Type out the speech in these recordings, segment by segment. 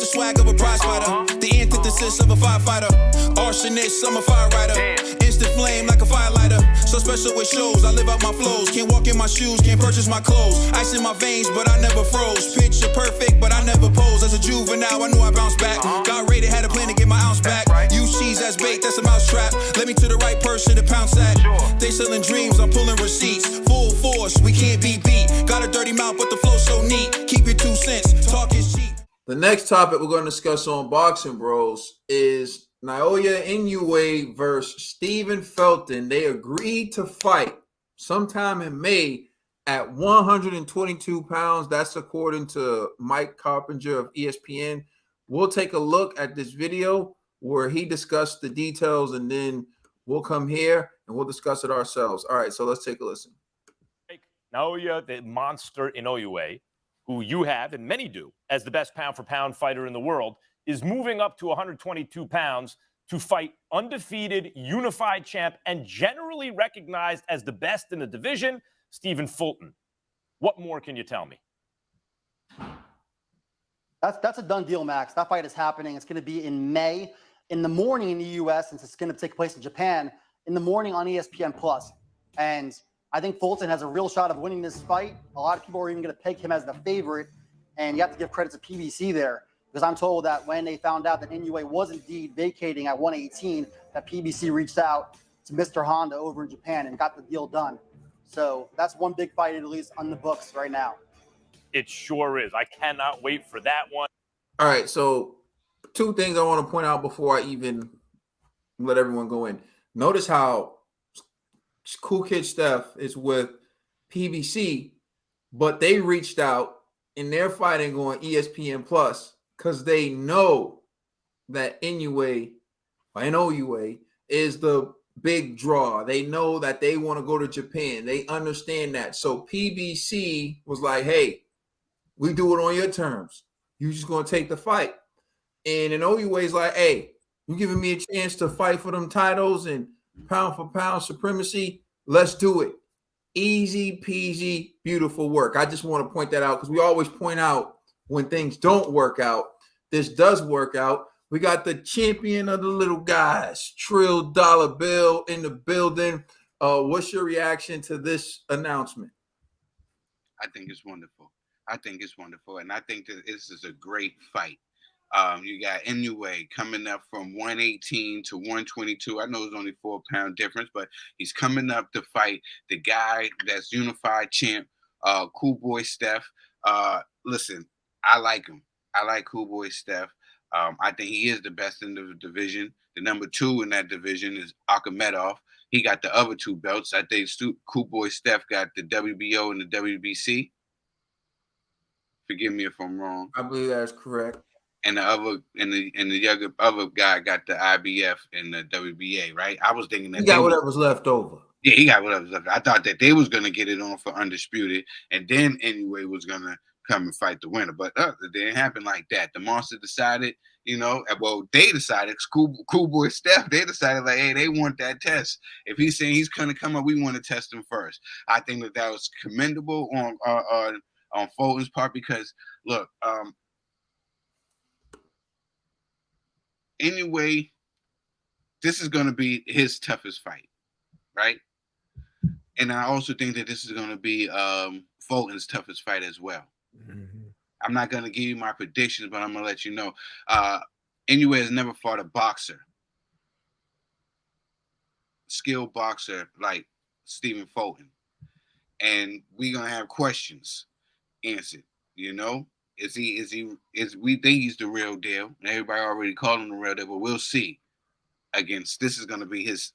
swag of a prize fighter. The antithesis of a firefighter. Arsonist, I'm a fire rider. Instant flame like a firelighter. So special with shows, I live out my flows. Can't walk in my shoes, can't purchase my clothes. Ice in my veins, but I never froze. Picture perfect, but I never pose. As a juvenile, I knew I bounced back. Got rated, had a plan to get my ounce back. Use cheese as bait, that's a mousetrap. Let me to the right person to pounce at. They selling dreams, I'm pulling receipts. Full force, we can't be beat. Got a dirty mouth, but the flow so neat. Keep your 2 cents, talk is cheap. The next topic we're going to discuss on Boxing Bros is Naoya Inoue versus Stephen Fulton. They agreed to fight sometime in May at 122 pounds. That's according to Mike Coppinger of ESPN. We'll take a look at this video where he discussed the details, and then we'll come here and we'll discuss it ourselves. All right, so let's take a listen. Naoya, the monster Inoue, who you have, and many do, as the best pound-for-pound fighter in the world, is moving up to 122 pounds to fight undefeated, unified champ, and generally recognized as the best in the division, Stephen Fulton. What more can you tell me? That's a done deal, Max. That fight is happening. It's going to be in May, in the morning in the U.S., since it's going to take place in Japan, in the morning on ESPN+. And I think Fulton has a real shot of winning this fight. A lot of people are even going to peg him as the favorite, and you have to give credit to PBC there, because I'm told that when they found out that Inoue was indeed vacating at 118, that PBC reached out to Mr. Honda over in Japan and got the deal done. So that's one big fight, at least on the books right now. It sure is. I cannot wait for that one. All right, so 2 things I want to point out before I even let everyone go in. Notice how Cool Kid Steph is with PBC, but they reached out and they're fighting on ESPN Plus because they know that Inoue is the big draw. They know that they want to go to Japan. They understand that. So PBC was like, hey, we do it on your terms. You just going to take the fight. And Inoue is like, hey, you giving me a chance to fight for them titles and pound for pound supremacy? Let's do it. Easy peasy, beautiful work. I just want to point that out because we always point out when things don't work out. This does work out. We got the champion of the little guys, Trill Dollar Bill, in the building. What's your reaction to this announcement? I think it's wonderful. And I think that this is a great fight. You got Inoue coming up from 118 to 122. I know it's only 4-pound difference, but he's coming up to fight the guy that's unified champ, Cool Boy Steph. Listen, I like him. I like Cool Boy Steph. I think he is the best in the division. The number 2 in that division is Akhmedov. He got the other 2 belts. I think Cool Boy Steph got the WBO and the WBC. Forgive me if I'm wrong. I believe that's correct. And the other guy got the IBF and the WBA, right? I was thinking that he got whatever's left over. Yeah, he got whatever's left. I thought that they was gonna get it on for Undisputed, and then Inoue was gonna come and fight the winner. But it didn't happen like that. The Monster decided, they decided, cool Boy Steph, they decided like, hey, they want that test. If he's saying he's gonna come up, we want to test him first. I think that was commendable on Fulton's part because look, Anyway, this is going to be his toughest fight, right? And I also think that this is going to be Fulton's toughest fight as well. Mm-hmm. I'm not going to give you my predictions, but I'm going to let you know. Inoue has never fought a boxer, skilled boxer like Stephen Fulton. And we're going to have questions answered, we think he's the real deal, and everybody already called him the real deal, but we'll see. This is going to be his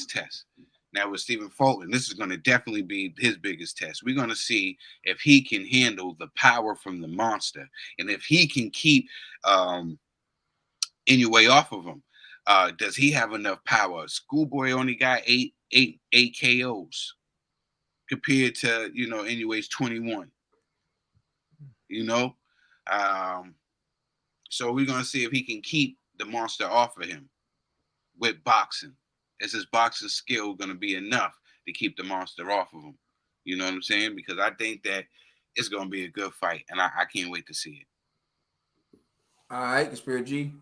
test. Now with Stephen Fulton, this is going to definitely be his biggest test. We're going to see if he can handle the power from the monster, and if he can keep Inoue off of him. Does he have enough power? Schoolboy only got eight KOs compared to Inoue's 21. So we're going to see if he can keep the monster off of him with boxing. Is his boxing skill going to be enough to keep the monster off of him? You know what I'm saying? Because I think that it's going to be a good fight, and I can't wait to see it. All right, Spirit G.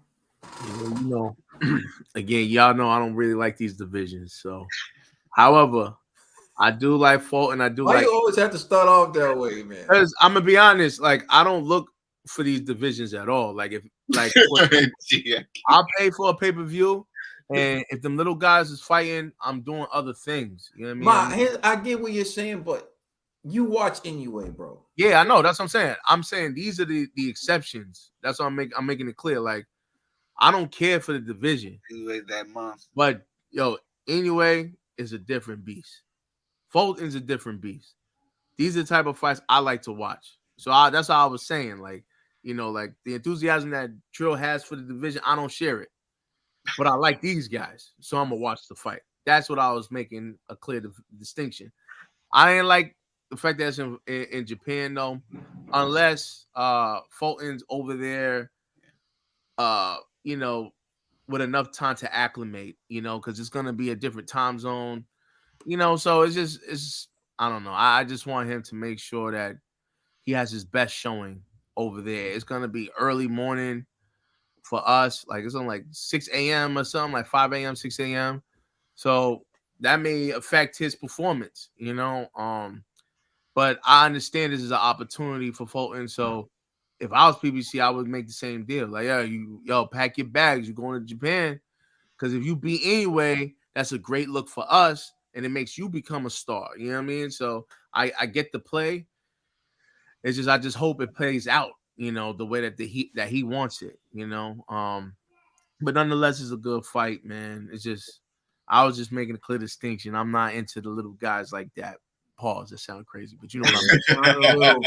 Again, y'all know I don't really like these divisions. So, however, I do like Fulton. I do Why like. you always have to start off that way, man? Because I'm gonna be honest, like I don't look for these divisions at all. Like if like I'll pay for a pay-per-view, and if them little guys is fighting, I'm doing other things. You know what I mean? I get what you're saying, but you watch Inoue, bro. Yeah, I know. That's what I'm saying. I'm saying these are the exceptions. That's what I'm making it clear. Like I don't care for the division. Inoue that monster. But yo, Inoue is a different beast. Fulton's a different beast. These are the type of fights I like to watch. So that's how I was saying. Like, like the enthusiasm that Trill has for the division, I don't share it. But I like these guys. So I'm going to watch the fight. That's what I was making a clear distinction. I ain't like the fact that it's in Japan, though, unless Fulton's over there, with enough time to acclimate, because it's going to be a different time zone, so it's I don't know. I just want him to make sure that he has his best showing over there. It's going to be early morning for us. Like it's on like 6 a.m. or something, like 5 a.m., 6 a.m. So that may affect his performance, but I understand this is an opportunity for Fulton. So if I was PBC, I would make the same deal. Like, pack your bags. You're going to Japan. Because if you beat Inoue, that's a great look for us. And it makes you become a star. You know what I mean? So I get the play. It's just I just hope it plays out, the way that he wants it, But nonetheless, it's a good fight, man. It's just I was just making a clear distinction. I'm not into the little guys like that. Pause. That sounds crazy, but you know what I mean.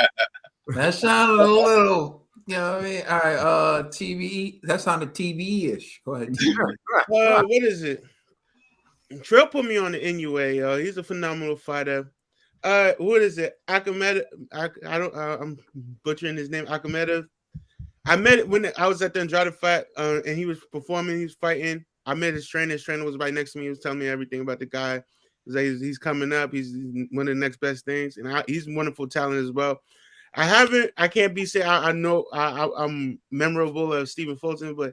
That sounded a little, you know what I mean? All right, TV. That sounded TV-ish. Go ahead. What is it? Trill put me on the Inoue. He's a phenomenal fighter. What is it? Akhmedov. I'm butchering his name. Akhmedov. I met it when I was at the Andrade fight, and he was performing. He was fighting. I met his trainer. His trainer was right next to me. He was telling me everything about the guy. He's coming up. He's one of the next best things, and he's wonderful talent as well. I can't be saying I know I'm memorable of Stephen Fulton, but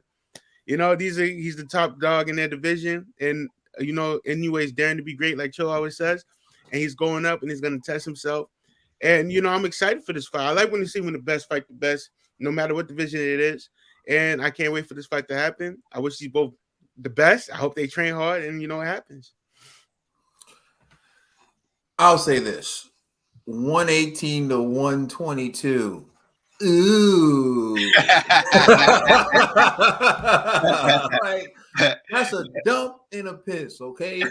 he's the top dog in their division, and Inoue's daring to be great, like Cho always says, and he's going up and he's going to test himself. And I'm excited for this fight. I like when the best fight the best, no matter what division it is. And I can't wait for this fight to happen. I wish these both the best. I hope they train hard, and it happens. I'll say this: 118 to 122. Ooh. Like, that's a dump in a piss, okay?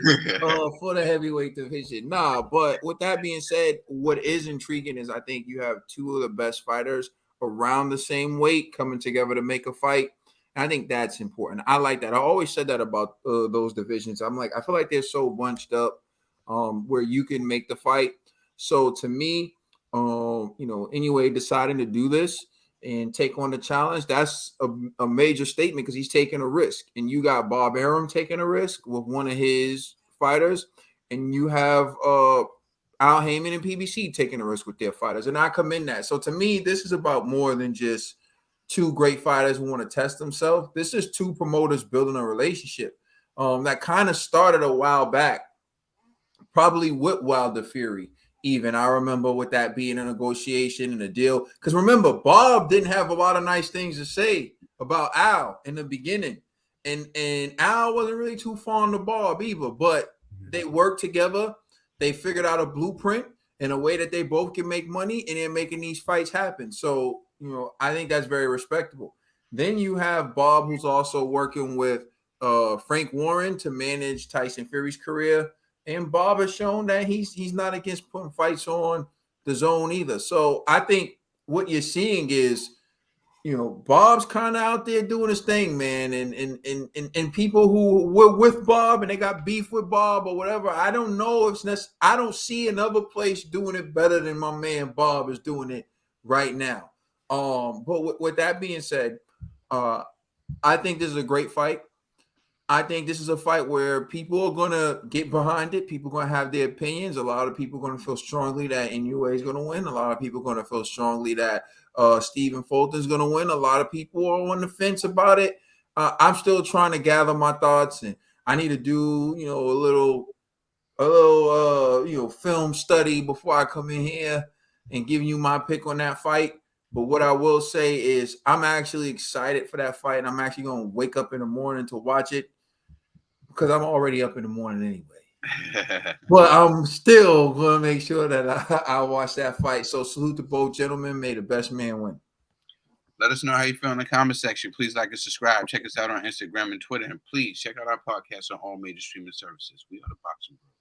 For the heavyweight division. Nah, but with that being said, what is intriguing is I think you have two of the best fighters around the same weight coming together to make a fight. And I think that's important. I like that. I always said that about those divisions. I'm like, I feel like they're so bunched up where you can make the fight. So to me, Inoue deciding to do this and take on the challenge, that's a major statement because he's taking a risk. And you got Bob Arum taking a risk with one of his fighters, and you have Al Heyman and PBC taking a risk with their fighters. And I commend that. So to me, this is about more than just two great fighters who want to test themselves. This is two promoters building a relationship that kind of started a while back, probably with Wilder Fury. Even I remember with that being a negotiation and a deal. Because remember, Bob didn't have a lot of nice things to say about Al in the beginning. And Al wasn't really too fond of Bob either. But they worked together. They figured out a blueprint in a way that they both can make money, and they're making these fights happen. So, I think that's very respectable. Then you have Bob, who's also working with Frank Warren to manage Tyson Fury's career. And Bob has shown that he's not against putting fights on the zone either. So I think what you're seeing is, Bob's kind of out there doing his thing, man. And people who were with Bob and they got beef with Bob or whatever, I don't know if I don't see another place doing it better than my man Bob is doing it right now. But with that being said, I think this is a great fight. I think this is a fight where people are going to get behind it. People are going to have their opinions. A lot of people are going to feel strongly that Inoue is going to win. A lot of people are going to feel strongly that Stephen Fulton's going to win. A lot of people are on the fence about it. I'm still trying to gather my thoughts, and I need to do, you know, a little film study before I come in here and give you my pick on that fight. But what I will say is I'm actually excited for that fight, and I'm actually going to wake up in the morning to watch it because I'm already up in the morning anyway. But I'm still going to make sure that I watch that fight. So salute to both gentlemen. May the best man win. Let us know how you feel in the comment section. Please like and subscribe. Check us out on Instagram and Twitter. And please check out our podcast on all major streaming services. We are the Boxing Bros.